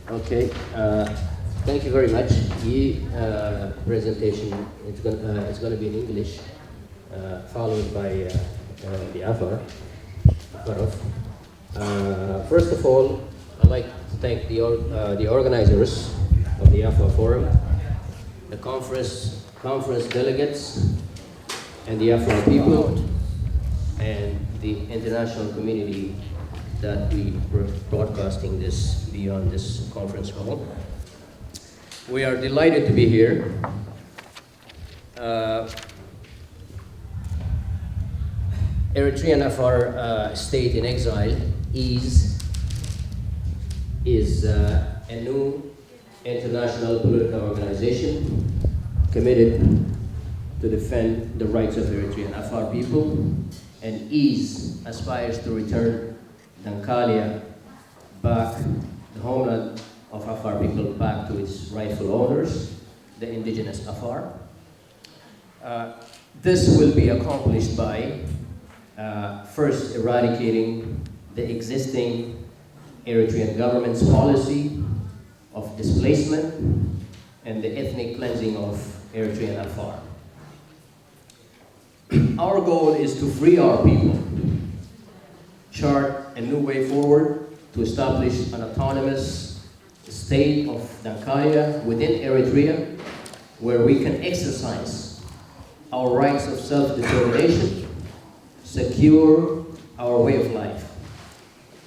Okay, thank you very much. The presentation it's gonna be in English, followed by the Afar. First of all, I'd like to thank the organizers of the Afar Forum, the conference delegates, and the Afar people, and the international community that we were broadcasting this beyond this conference hall. We are delighted to be here. Eritrean Afar State in Exile is a new international political organization committed to defend the rights of Eritrean Afar people, and aspires to return Dankalia back, the homeland of Afar people, back to its rightful owners, the indigenous Afar. This will be accomplished by first eradicating the existing Eritrean government's policy of displacement and the ethnic cleansing of Eritrean Afar. Our goal is to free our people, chart a new way forward to establish an autonomous state of Dankalia within Eritrea, where we can exercise our rights of self-determination, secure our way of life.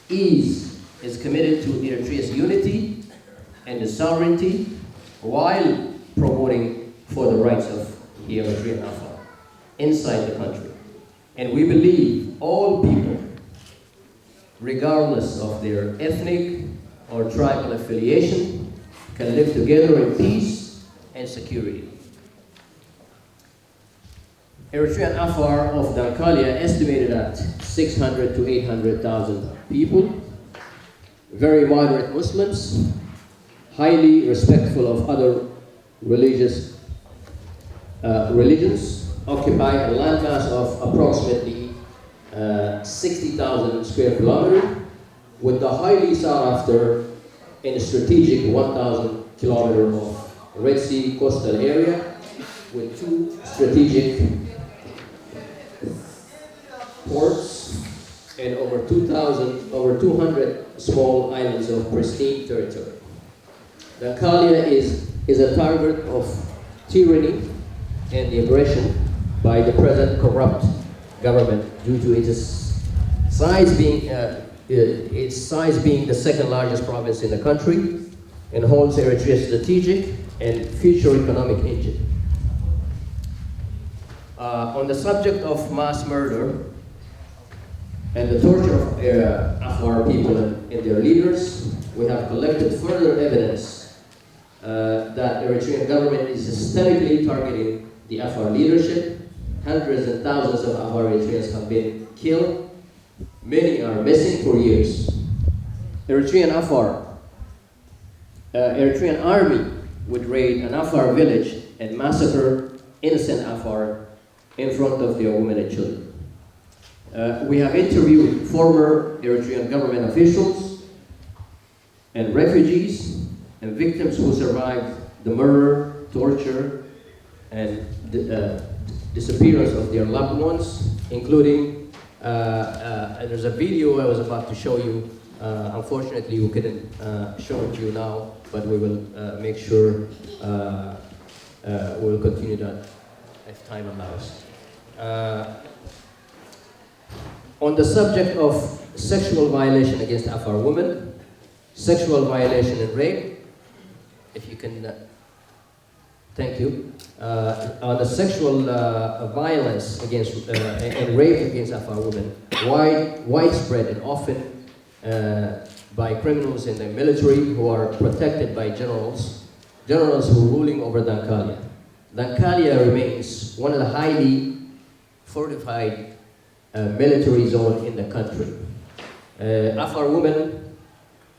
Is committed to Eritrea's unity and the sovereignty while promoting for the rights of the Eritrean Afar inside the country. And we believe all people, regardless of their ethnic or tribal affiliation, can live together in peace and security. Eritrean Afar of Dankalia estimated at 600 to 800,000 people, very moderate Muslims, highly respectful of other religions, occupy a landmass of approximately 60,000 square kilometers, with the highly sought after and strategic 1,000 kilometers of Red Sea coastal area, with 2 strategic ports and over 200 small islands of pristine territory. Dankalia is a target of tyranny and the aggression by the present corrupt government due to its size being the second largest province in the country and holds Eritrea's strategic and future economic engine. On the subject of mass murder and the torture of Afar people and their leaders, we have collected further evidence that the Eritrean government is systemically targeting the Afar leadership. Hundreds and thousands of Afar Eritreans have been killed. Many are missing for years. Eritrean army would raid an Afar village and massacre innocent Afar in front of their women and children. We have interviewed former Eritrean government officials and refugees and victims who survived the murder, torture, and disappearance of their loved ones, including, there's a video I was about to show you. Unfortunately, we couldn't show it to you now, but we will make sure we'll continue that if time allows. On the subject of sexual violation against Afar women, sexual violation and rape, if you can, thank you. On the sexual violence against and rape against Afar women, widespread and often by criminals in the military who are protected by generals who are ruling over Dankalia. Dankalia remains one of the highly fortified military zone in the country. Afar women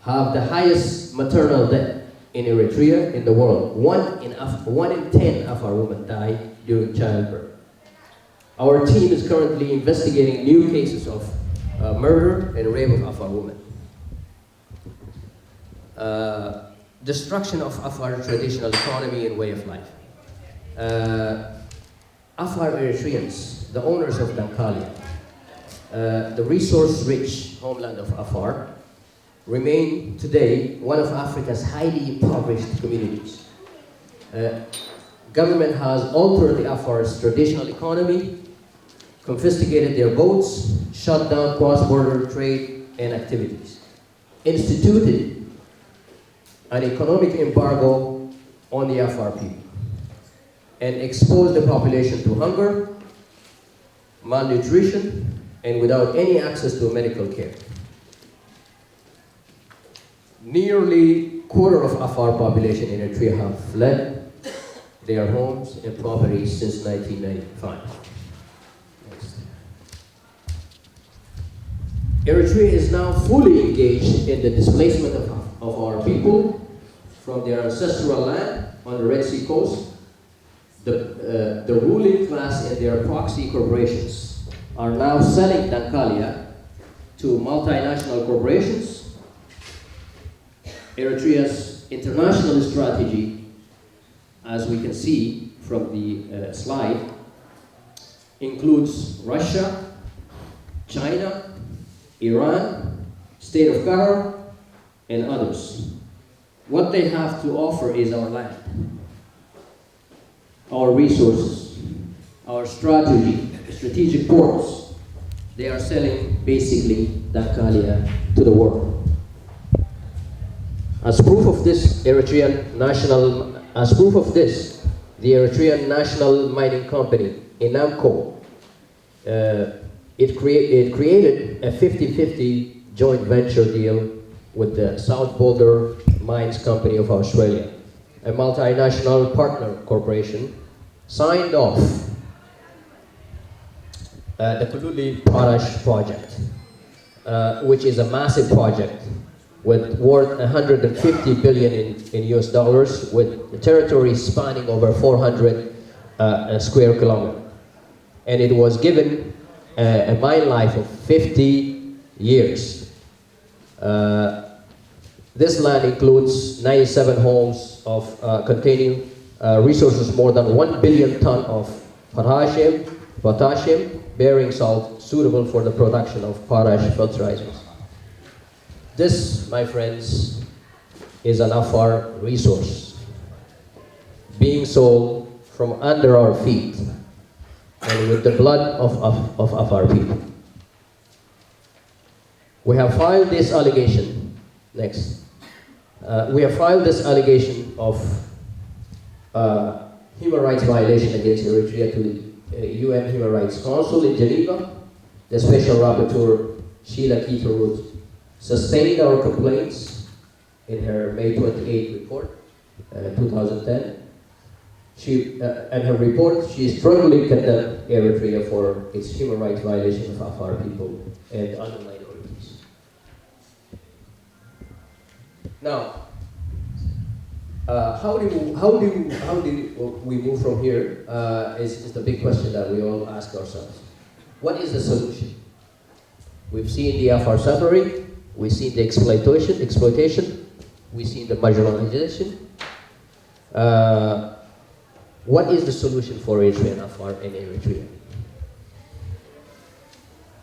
have the highest maternal death in Eritrea in the world. 1 in 10 Afar women die during childbirth. Our team is currently investigating new cases of murder and rape of Afar women. destruction of Afar traditional economy and way of life. Afar Eritreans, the owners of Dankalia, the resource-rich homeland of Afar, remain today one of Africa's highly impoverished communities. Government has altered the Afar's traditional economy, confiscated their boats, shut down cross-border trade and activities, instituted an economic embargo on the Afar people, and exposed the population to hunger, malnutrition, and without any access to medical care. Nearly quarter of Afar population in Eritrea have fled their homes and properties since 1995. Next. Eritrea is now fully engaged in the displacement of our people from their ancestral land on the Red Sea coast. The ruling class and their proxy corporations are now selling Dankalia to multinational corporations. Eritrea's international strategy, as we can see from the slide, includes Russia, China, Iran, State of Qatar, and others. What they have to offer is our land, our resources, our strategic ports. They are selling basically Dankalia to the world. As proof of this, the Eritrean national mining company, Inamco, it created a 50-50 joint venture deal with the South Boulder Mines Company of Australia, a multinational partner corporation, signed off the Kululi Potash project, which is a massive project worth 150 billion in US dollars, with the territory spanning over 400 square kilometers. And it was given a mine life of 50 years. This land includes 97 homes of containing resources more than 1 billion ton of potassium bearing salt suitable for the production of potash fertilizers. This, my friends, is an Afar resource being sold from under our feet and with the blood of Afar people. We have filed this allegation. Next. We have filed this allegation of human rights violation against Eritrea to the UN Human Rights Council in Geneva. The Special Rapporteur, Sheila Keefer-Root, sustained our complaints in her May 28 report, 2010. In her report, she strongly condemned Eritrea for its human rights violation of Afar people and other minorities. Now, how do we move from here is the big question that we all ask ourselves. What is the solution? We've seen the Afar suffering. We've seen the exploitation. We've seen the marginalization. What is the solution for Eritrea and Afar and Eritrea?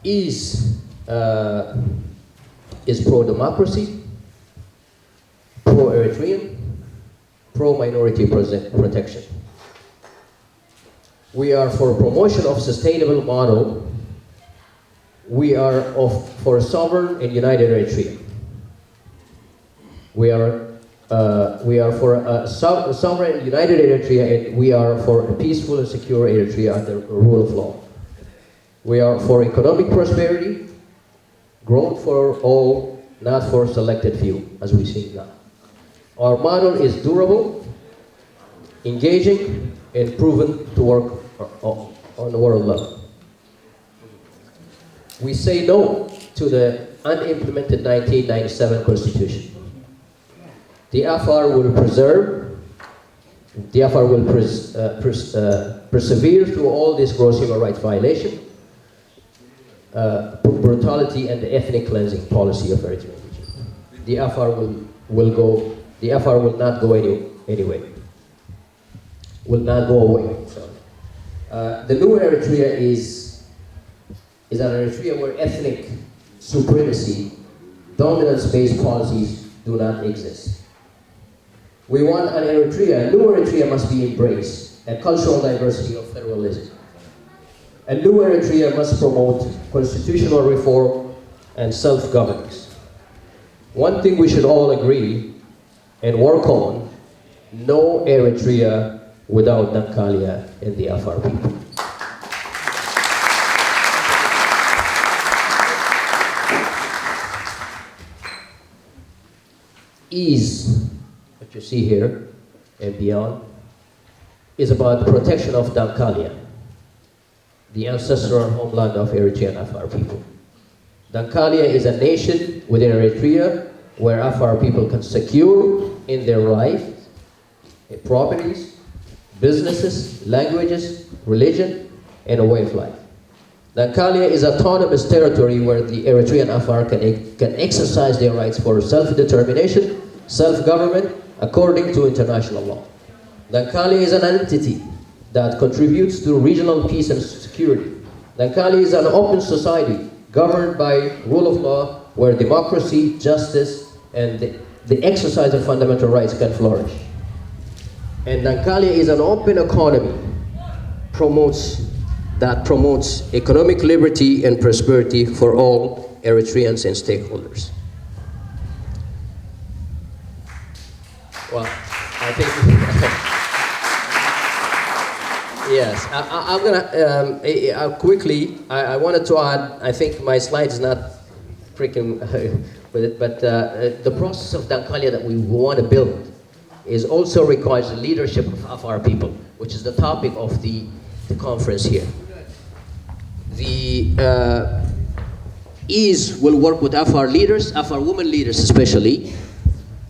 Is pro-democracy, pro-Eritrean, pro-minority protection. We are for promotion of sustainable model. We are for sovereign and united Eritrea. We are for a sovereign and united Eritrea, and we are for a peaceful and secure Eritrea under the rule of law. We are for economic prosperity, growth for all, not for selected few, as we see now. Our model is durable, engaging, and proven to work on the world level. We say no to the unimplemented 1997 Constitution. The Afar will persevere through all this gross human rights violation, brutality, and the ethnic cleansing policy of Eritrea. The Afar will go the Afar will not go anyway. Will not go away. So, the new Eritrea is an Eritrea where ethnic supremacy, dominance-based policies do not exist. We want an Eritrea, a new Eritrea must be embraced, a cultural diversity of federalism. A new Eritrea must promote constitutional reform and self-governance. One thing we should all agree and work on, no Eritrea without Dankalia and the Afar people. Ease, what you see here and beyond, is about the protection of Dankalia, the ancestral homeland of Eritrean Afar people. Dankalia is a nation within Eritrea where Afar people can secure in their life, properties, businesses, languages, religion, and a way of life. Dankalia is autonomous territory where the Eritrean Afar can exercise their rights for self-determination, self-government, according to international law. Dankalia is an entity that contributes to regional peace and security. Dankalia is an open society governed by rule of law where democracy, justice, and the exercise of fundamental rights can flourish. And Dankalia is an open economy that promotes economic liberty and prosperity for all Eritreans and stakeholders. Well, I think, yes, I'm gonna, quickly, I wanted to add, I think my slide is not freaking with it, but the process of Dankalia that we want to build is also requires the leadership of our people, which is the topic of the conference here. The EASE will work with Afar leaders, Afar women leaders especially,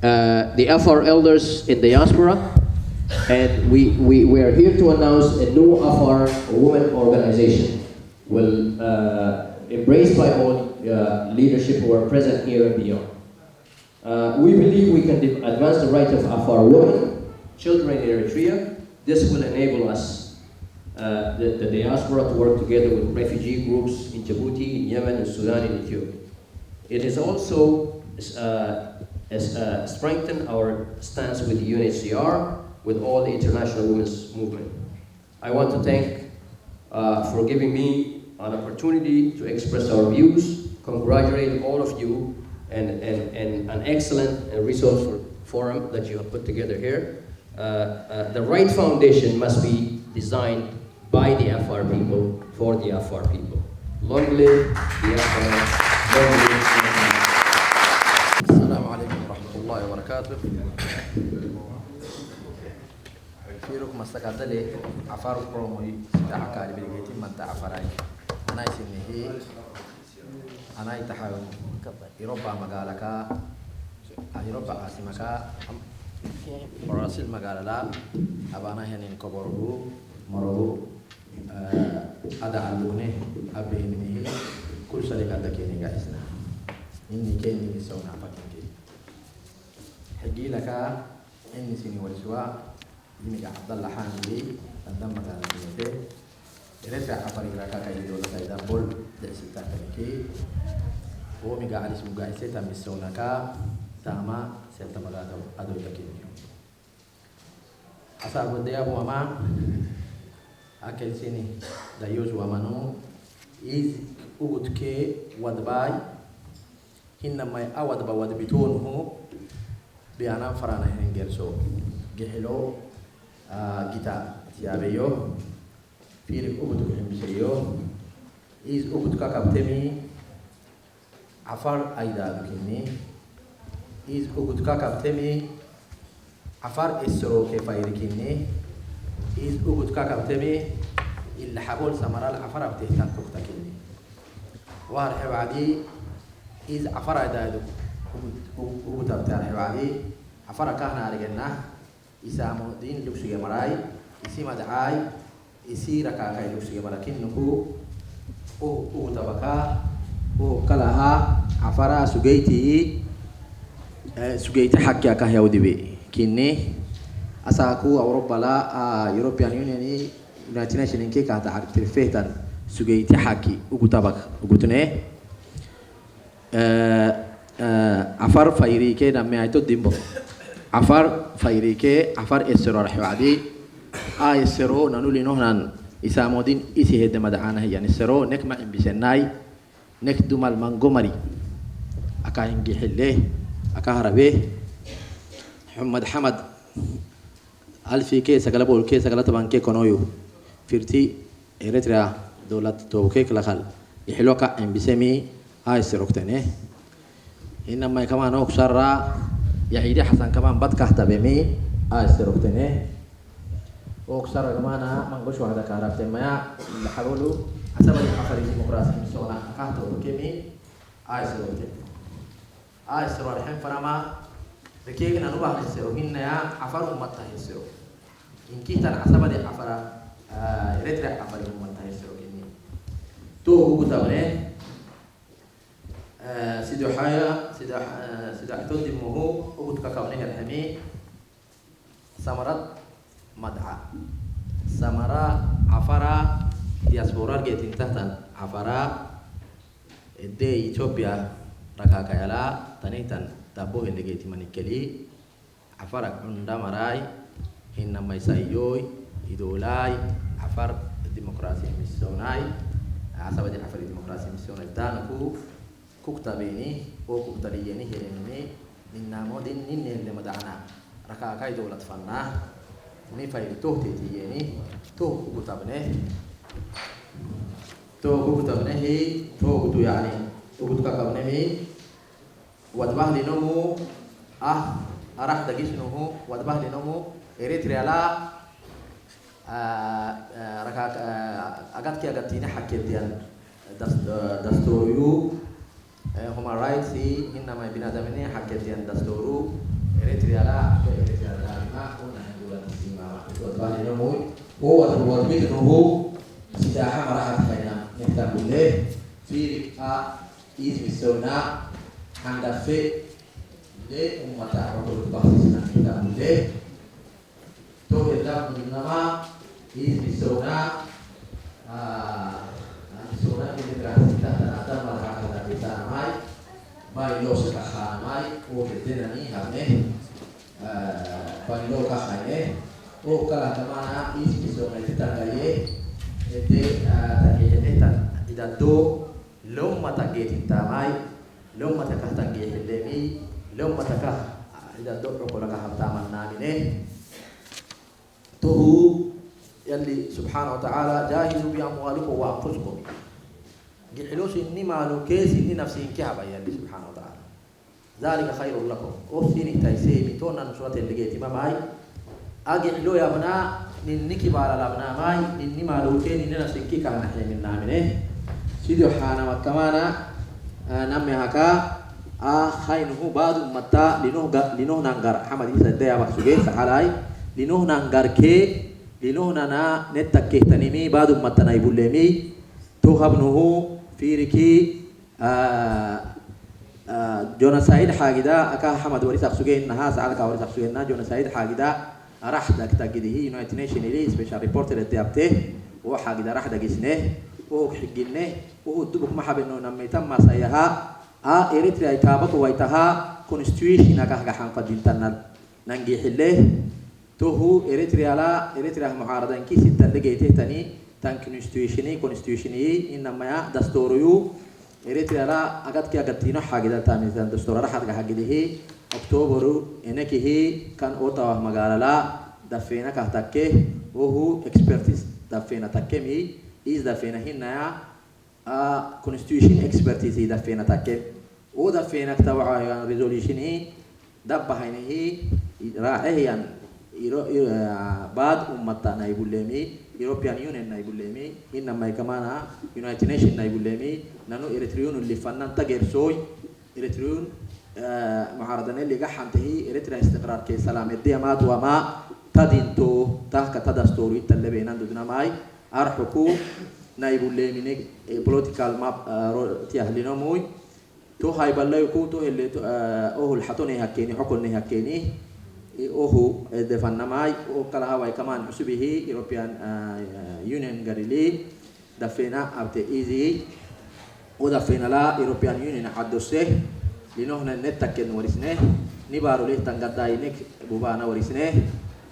the Afar elders in diaspora, and we are here to announce a new Afar women organization, will embraced by all leadership who are present here and beyond. We believe we can advance the rights of Afar women, children in Eritrea. This will enable us, the diaspora, to work together with refugee groups in Djibouti, in Yemen, in Sudan, and Ethiopia. It has also strengthened our stance with the UNHCR, with all the international women's movement. I want to thank for giving me an opportunity to express our views, congratulate all of you, and an excellent and resourceful forum that you have put together here. The right foundation must be designed by the Afar people, for the Afar people. Long live the Afar, long live the Afar. Assalamu alaikum wa rahmatullahi wa barakatuh. Firuk mastakadale Afar promoy ta'akali bilgeti manta Afarai. Anai sinihi anai tahawun Europa magalaka Europa asimaka Barasil magalala abana hanin koboru morobu ada alune abihni kul salika dakini gaisna inni keni misawna fakinki hagi laka inni sini waliswa ini ga Abdallah Hamid tandam magalaka Eritrea Afar iraka kai dola saida bol desita kaniki o mi ga alis muga iseta misawna ka tama seta magada ado dakini asa bodya mama akel sini da yozu amanu is ugutke wadbai hinna mai awad ba wad bitonu bi ana farana hengerso gehelo gita tiabeyo pili ugutuk hembiseyo is ugutka kaptemi Afar aida dukini is ugutka kaptemi Afar isro ke fairikini is ugutka kaptemi illa habol samaral Afar abtehtan tuktakini war hebadi is Afar aida ugutak tar hebadi Afar kahna arigena isamu din luksuge marai isi madai isi rakakai luksuge marakin nuku ugutabaka kalaha Afara sugaiti سجيت حكي أكاه يودي بي كني أساكو أوروبا لا European Union United Nations إنك كهذا حق ترفيهتن سجيت حكي وكتابك وكتنه عفار فايريكي نمي عيتو ديمبو عفار فايريكي عفار إسرو رح يعدي إسرو نقول نهنا إسامودين إسي هيد مدعانا هي يعني إسرو نك ما إن بسناي نك دومال مانغومري أكاهنجي حليه أكاهربيه حمد ألفي كي سكالبول كي سكالات بانكي كونويو فيرتي إريتريا دولة توكيك لخال يحلوكا إن بسمي إسرو كتنه إنما كمان أكسرة يعيد حسن كمان بدك تبمي إسرو وكسر كمان من بشو هذا كهرب تما لحلولو حسب الحفر الديمقراطي مسونا كهتو كمي إسرو الحين فرما ركيجنا نبغى نسيرو هنا يا عفر أمتها يسيرو إن كيتن حسب الحفر إريتريا حفر أمتها يسيرو كني تو هو تبني سيدو حيا سيدو حتون دمه هو تكاكونيه الحمي سمرات مدعى سمرا عفرا دياسبورا جيتين تحتن عفرا دي إثيوبيا ركاكا يلا تنيتن تابوه اللي جيتي منيكلي عفرا عند مراي هنا ميسايوي إدولاي عفر الديمقراطية ميسوناي عصبة عفر الديمقراطية ميسوناي تانكو كوكتابيني أو كوكتاليني هيريني من نامودين نين اللي مدعنا ركاكا دولة فنا ni fai toh tetieni toh kutabne hi toh kutu yani kutu kakabne mi wadbah linomu arah dagisnuhu wadbah linomu Eritrea la rakak agat ki agatina haketian dastoru human rights inna ma binadamine haketian dastoru Eritrea la وطبعا هو الوضبيط انه هو سداحة مراحة خينا نكتب له في ركعة إيز بسونا عند في له ومتى ربط بخصيصنا نكتب له تو إدام إنما إيز بسونا بسونا إذا كانت تحت مراحة خينا ماي ما يوصل خان ماي وكذلني همه بنيلو كخينه وكلا كمان إيش بيسوي تتغير تتغير إذا دو لو ما تغير تاماي لو ما تغير الليمي لو ما تغير إذا دو ركولا كهتامان نامينه تو يلي سبحانه وتعالى جاهزوا بأموالكم وأنفسكم جعلوش إني مالو كيس إني نفسي كهبا يلي سبحانه وتعالى ذلك خير لكم أرسيني تايسيمي تونا نسوات اللي جيتي ما معي أجعلوا يا بنا ننكي بالا لبنا ماي نني مالوكين إننا سكي كان نحن من نامنه سيدو حانا وكمانا نمي هكا خاينه بعض متى لنوه نانغر حمد يسا ديا بخسوكي سحالاي لنوه نانغر كي لنوه نانا نتكيه تنمي بعض متى نايبوليمي توهبنه فيركي جونسايد حاجدا أكا حمد وريس أخسوكي نها سعالك وريس أخسوكي نا جونسايد حاجدا راح دك تجده يونايتد نيشن اللي سبيشال ريبورتر الديابته وحاجة راح دقيسنه وحجنه ودبك ما حب إنه نمي تم مسايها إريتريا كابك ويتها constitution أكاه حان قدين تنال ننجي حله توه إريتريا لا إريتريا معارضة إنكي ستة لقيته تاني تان constitutionي إنما دستوريو إريتريا لا أكاد كي أكادينه حاجة تامي تان دستور راح دقيقه أكتوبر إنك هي كان أوتاوا مقالة لا دفينا كهتكه وهو expertise دفينا تكمي إيش دفينا هنا constitution expertise دفينا تكه ودفينا كتوعا resolution هي دبها هي راعي بعد أمتنا يقولني European Union يقولني إنما كمان United Nations يقولني نانو إريتريون اللي فنان تغير سوي إريتريون معارضنا اللي جحنت هي إريتريا استقرار كي سلام الديامات وما تدينتو تحك تدستوري اللي بيننا دنا ماي أرحكو نايبولني political map تيهلينو موي تو هاي بالله يكون تو اللي أوه الحطوني هكيني حكوني هكيني أوه دفن ماي وكلها واي كمان حسبه European Union قريلي دفينا أبت إيزي ودفينا لا European Union عدوسه لأنه نتكن ورسنه نبارو ليه تنقداينك بوبانا ورسنه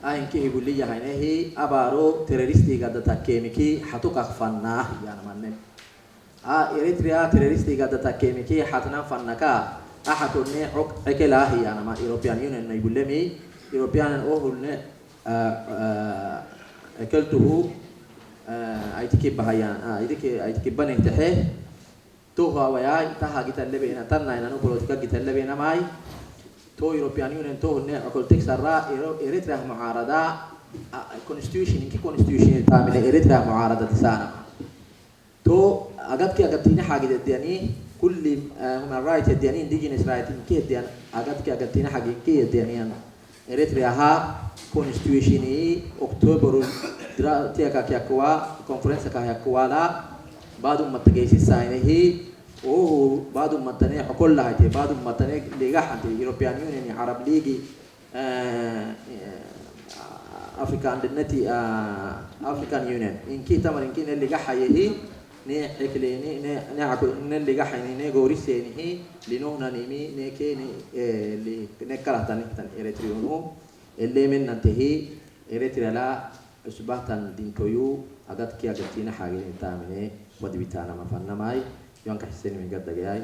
أين كي يقول لي هاي أبارو تيروريستي قد تكيمكي حتوك أخفنا يعني مانن إريتريا تيروريستي قد تكيمكي حتنا فنكا أحدوني عكلا هي أنا ما European Union يقول لي European أوهن أكلته أيتكي بهايان أيتكي بني تحه توها وياي تها جت اللي بينا تنا إنه بوليتيكا جت اللي بينا ماي تو European Union تو هن أقول تكسر إريتريا معارضة constitution إنكي constitution تامين إريتريا معارضة تسانا تو أجد تيني حاجة الدياني كل human rights الدياني indigenous rights إنكي الديان أجد تيني حاجة إنكي الديانيان إريتريا ها constitution أكتوبر تياكا كيكوا conference كيكوا لا بعد ما تجيسي ساينه هو بعد ما تني كل هاي بعد ما تني لقاح European Union عرب ليجي African Unity African Union إنكي تمر إنكي نلقاح هي نه إكليني نه عقول نلقاح يعني نجوريسيني هي لنونا نيمي نكى اللي نكره تاني إريتريونو اللي من ننتهي إريتريا لا أشبهتن دينكويو أجد كي أجدتينا حاجة تامنة ودي بتاعنا ما فننا ماي يوم كحسين من قد جاي